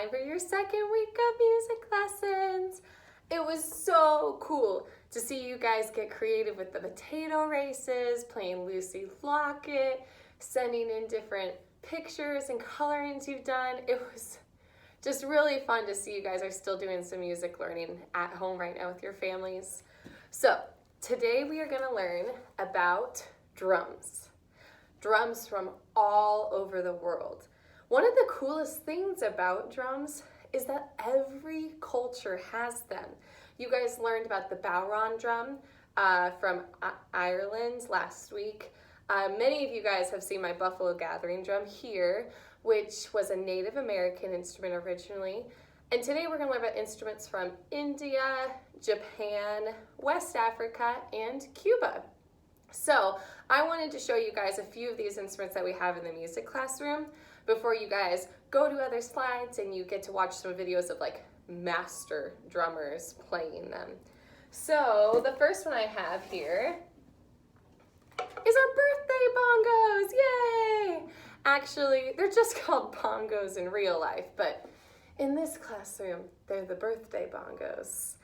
time for your second week of music lessons. It was so cool to see you guys get creative with the potato races, playing Lucy Locket, sending in different pictures and colorings you've done. It was just really fun to see you guys are still doing some music learning at home right now with your families. So today we are going to learn about drums. Drums from all over the world. One of the coolest things about drums is that every culture has them. You guys learned about the Bowron drum from Ireland last week. Many of you guys have seen my Buffalo Gathering drum here, which was a Native American instrument originally. And today we're going to learn about instruments from India, Japan, West Africa, and Cuba. So I wanted to show you guys a few of these instruments that we have in the music classroom before you guys go to other slides and you get to watch some videos of like master drummers playing them. So the first one I have here is our birthday bongos. Yay! Actually, they're just called bongos in real life, but in this classroom, they're the birthday bongos.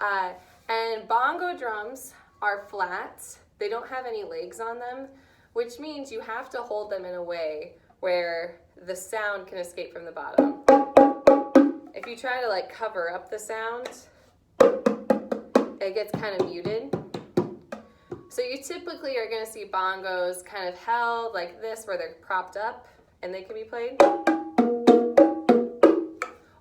And bongo drums are flat. They don't have any legs on them, which means you have to hold them in a way where the sound can escape from the bottom. If you try to like cover up the sound, it gets kind of muted. So you typically are going to see bongos kind of held like this where they're propped up and they can be played.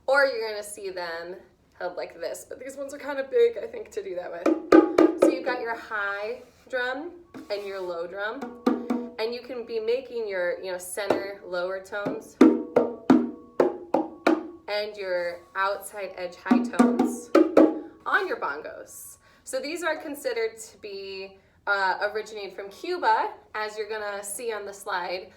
Or you're going to see them held like this, but these ones are kind of big, I think, to do that with. So you've got your high drum and your low drum, and you can be making your center lower tones and your outside edge high tones on your bongos. So these are considered to be originated from Cuba, as you're gonna see on the slide,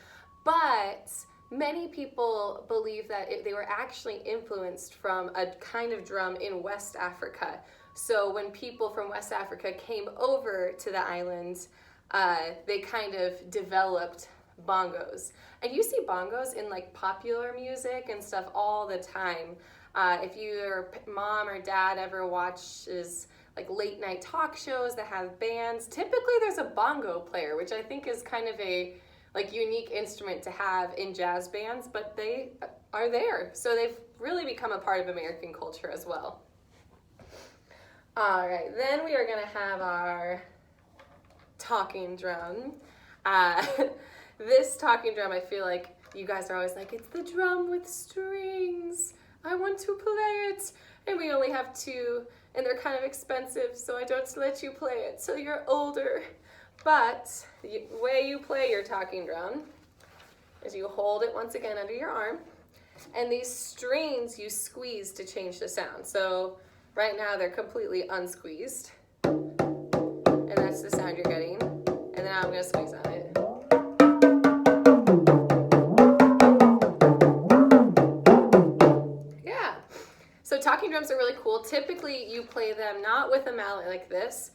but many people believe that they were actually influenced from a kind of drum in West Africa. So when people from West Africa came over to the island, they kind of developed bongos. And you see bongos in like popular music and stuff all the time. If your mom or dad ever watches like late night talk shows that have bands, typically there's a bongo player, which I think is kind of a like unique instrument to have in jazz bands, but they are there. So they've really become a part of American culture as well. All right, then we are gonna have our talking drum. This talking drum, I feel like you guys are always like, it's the drum with strings. I want to play it. And we only have two, and they're kind of expensive, so I don't let you play it till you're older. But the way you play your talking drum is you hold it once again under your arm, and these strings you squeeze to change the sound. So right now they're completely unsqueezed, and that's the sound you're getting. And then I'm gonna squeeze on it. Yeah. So talking drums are really cool. Typically you play them not with a mallet like this,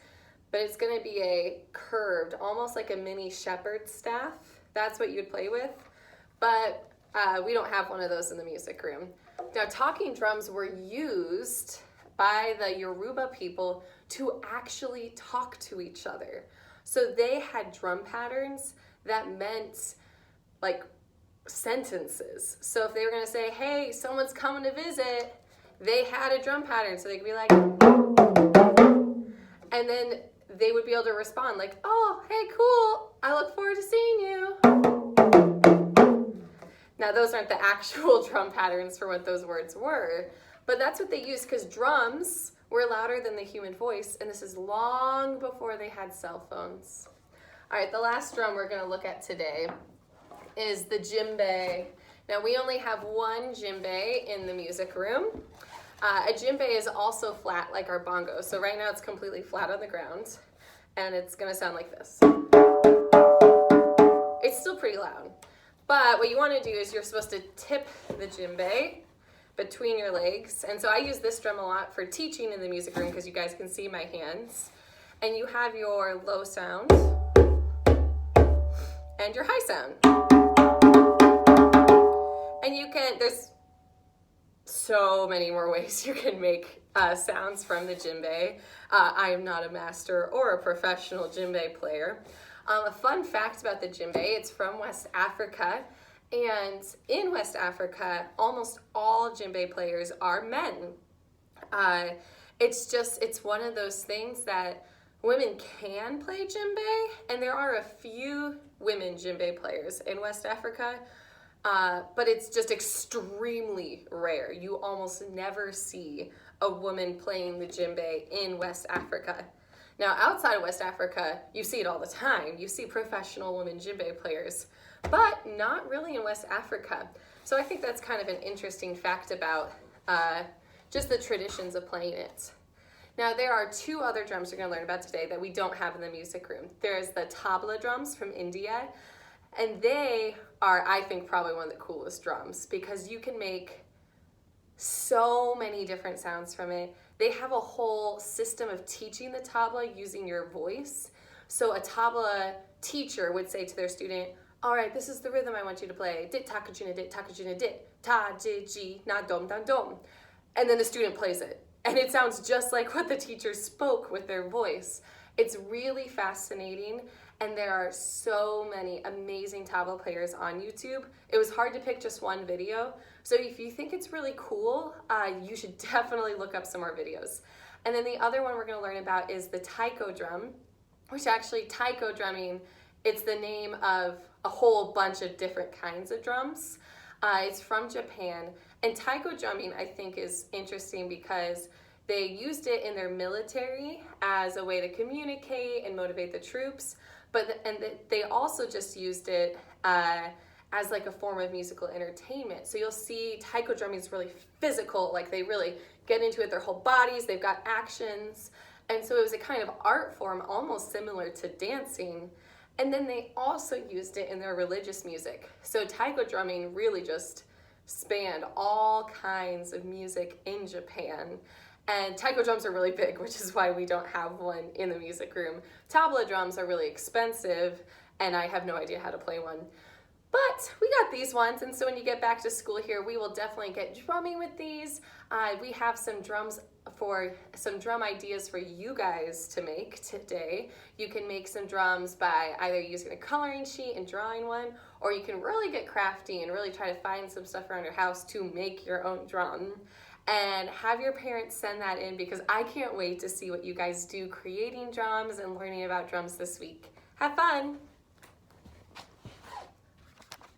but it's gonna be a curved, almost like a mini shepherd's staff. That's what you'd play with. But we don't have one of those in the music room. Now, talking drums were used by the Yoruba people to actually talk to each other. So they had drum patterns that meant like sentences. So if they were gonna say, hey, someone's coming to visit, they had a drum pattern. So they could be like, and then they would be able to respond like, oh, hey, cool, I look forward to seeing you. Now, those aren't the actual drum patterns for what those words were, but that's what they used because drums were louder than the human voice, and this is long before they had cell phones. All right, the last drum we're gonna look at today is the djembe. Now, we only have one djembe in the music room. A djembe is also flat like our bongo. So right now it's completely flat on the ground, and it's gonna sound like this. It's still pretty loud. But what you wanna do is you're supposed to tip the djembe between your legs. And so I use this drum a lot for teaching in the music room because you guys can see my hands. And you have your low sound and your high sound. And you can, there's so many more ways you can make sounds from the djembe. I am not a master or a professional djembe player. A fun fact about the djembe, it's from West Africa. And in West Africa, almost all djembe players are men. It's one of those things that women can play djembe, and there are a few women djembe players in West Africa, but it's just extremely rare. You almost never see a woman playing the djembe in West Africa. Now, outside of West Africa, you see it all the time. You see professional women djembe players, but not really in West Africa. So I think that's kind of an interesting fact about just the traditions of playing it. Now, there are two other drums we're going to learn about today that we don't have in the music room. There's the tabla drums from India, and they are, I think, probably one of the coolest drums because you can make so many different sounds from it. They have a whole system of teaching the tabla using your voice. So a tabla teacher would say to their student, all right, this is the rhythm I want you to play. Dit takajuna dit, ta ji ji na dom dan dom. And then the student plays it. And it sounds just like what the teacher spoke with their voice. It's really fascinating, and there are so many amazing tabla players on YouTube. It was hard to pick just one video, so if you think it's really cool, you should definitely look up some more videos. And then the other one we're going to learn about is the taiko drum, which actually, taiko drumming, it's the name of a whole bunch of different kinds of drums. It's from Japan, and taiko drumming I think is interesting because they used it in their military as a way to communicate and motivate the troops, but they also just used it as like a form of musical entertainment. So you'll see taiko drumming is really physical, like they really get into it, their whole bodies, they've got actions, and so it was a kind of art form almost similar to dancing. And then they also used it in their religious music. So taiko drumming really just spanned all kinds of music in Japan. And taiko drums are really big, which is why we don't have one in the music room. Tabla drums are really expensive, and I have no idea how to play one. But we got these ones, and so when you get back to school here, we will definitely get drumming with these. We have some drum ideas for you guys to make today. You can make some drums by either using a coloring sheet and drawing one, or you can really get crafty and really try to find some stuff around your house to make your own drum. And have your parents send that in because I can't wait to see what you guys do creating drums and learning about drums this week. Have fun!